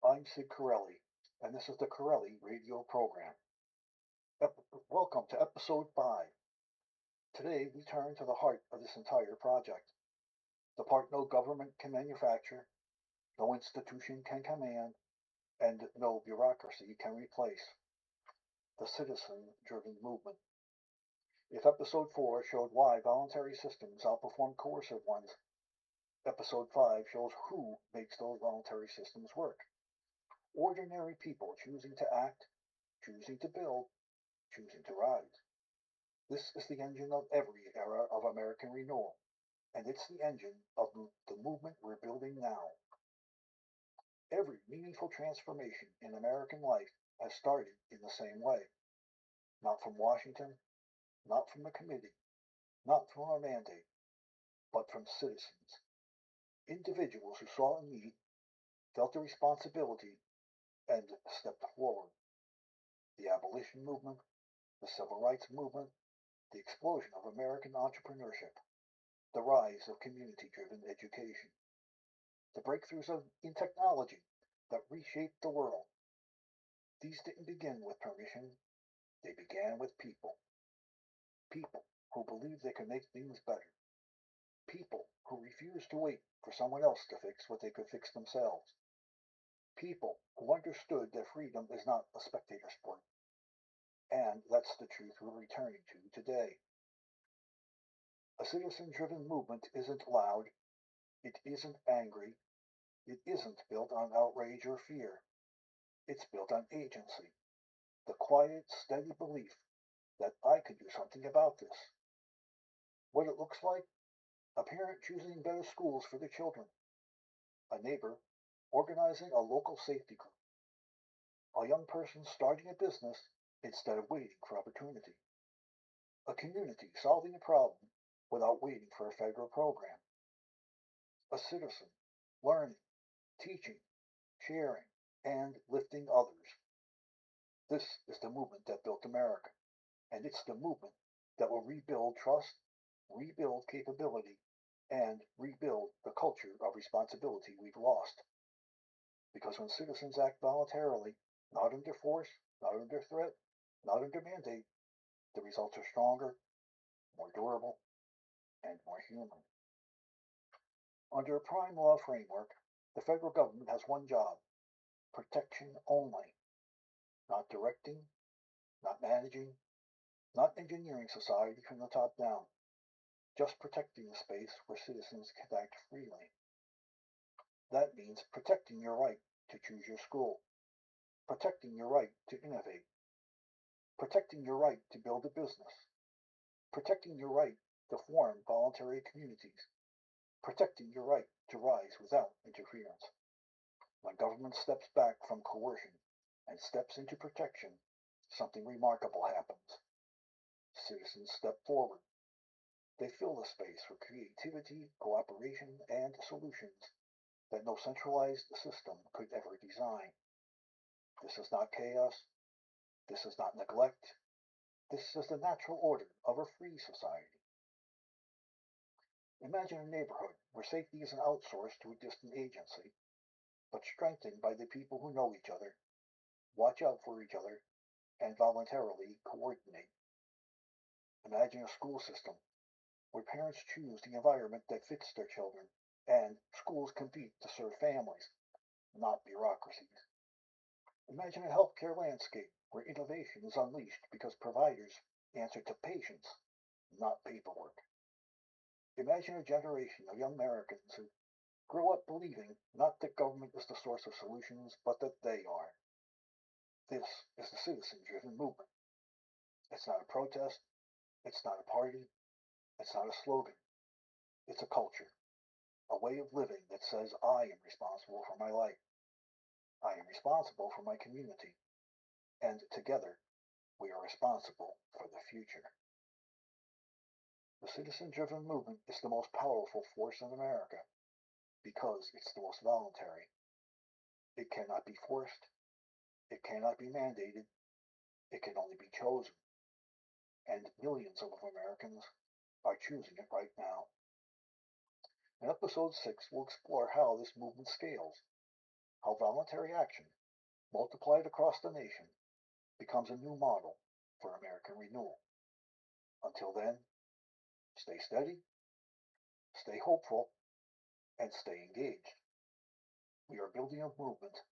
I'm Sid Corelli, and this is the Corelli radio program. Welcome to episode 5. Today we turn to the heart of this entire project, the part no government can manufacture, no institution can command, and no bureaucracy can replace the citizen driven movement. If episode 4 showed why voluntary systems outperform coercive ones, episode 5 shows who makes those voluntary systems work. Ordinary people choosing to act, choosing to build, choosing to rise. This is the engine of every era of American renewal, and it's the engine of the movement we're building now. Every meaningful transformation in American life has started in the same way. Not from Washington, not from a committee, not from a mandate, but from citizens. Individuals who saw a need, felt a responsibility, and stepped forward. The abolition movement, the civil rights movement, the explosion of American entrepreneurship, the rise of community-driven education, the breakthroughs in technology that reshaped the world. These didn't begin with permission, they began with people. People who believed they could make things better. People who refused to wait for someone else to fix what they could fix themselves. People who understood that freedom is not a spectator sport. And that's the truth we're returning to today. A citizen-driven movement isn't loud, it isn't angry, it isn't built on outrage or fear. It's built on agency, the quiet, steady belief that I could do something about this. What it looks like? A parent choosing better schools for their children, a neighbor organizing a local safety group, a young person starting a business instead of waiting for opportunity, a community solving a problem without waiting for a federal program, a citizen learning, teaching, sharing, and lifting others. This is the movement that built America, and it's the movement that will rebuild trust, rebuild capability, and rebuild the culture of responsibility we've lost. Because when citizens act voluntarily, not under force, not under threat, not under mandate, the results are stronger, more durable, and more human. Under a prime law framework, the federal government has one job: protection only, not directing, not managing, not engineering society from the top down, just protecting the space where citizens can act freely. That means protecting your right to choose your school, protecting your right to innovate, protecting your right to build a business, protecting your right to form voluntary communities, protecting your right to rise without interference. When government steps back from coercion and steps into protection, something remarkable happens. Citizens step forward. They fill the space with creativity, cooperation, and solutions that no centralized system could ever design. This is not chaos. This is not neglect. This is the natural order of a free society. Imagine a neighborhood where safety isn't outsourced to a distant agency, but strengthened by the people who know each other, watch out for each other, and voluntarily coordinate. Imagine a school system where parents choose the environment that fits their children, and schools compete to serve families, not bureaucracies. Imagine a healthcare landscape where innovation is unleashed because providers answer to patients, not paperwork. Imagine a generation of young Americans who grow up believing not that government is the source of solutions, but that they are. This is the citizen-driven movement. It's not a protest, it's not a party, it's not a slogan. It's a culture, a way of living that says I am responsible for my life. I am responsible for my community, and together we are responsible for the future. The citizen-driven movement is the most powerful force in America because it's the most voluntary. It cannot be forced, it cannot be mandated, it can only be chosen. And millions of Americans are choosing it right now. In episode 6, we'll explore how this movement scales, how voluntary action, multiplied across the nation, becomes a new model for American renewal. Until then, stay steady, stay hopeful, and stay engaged. We are building a movement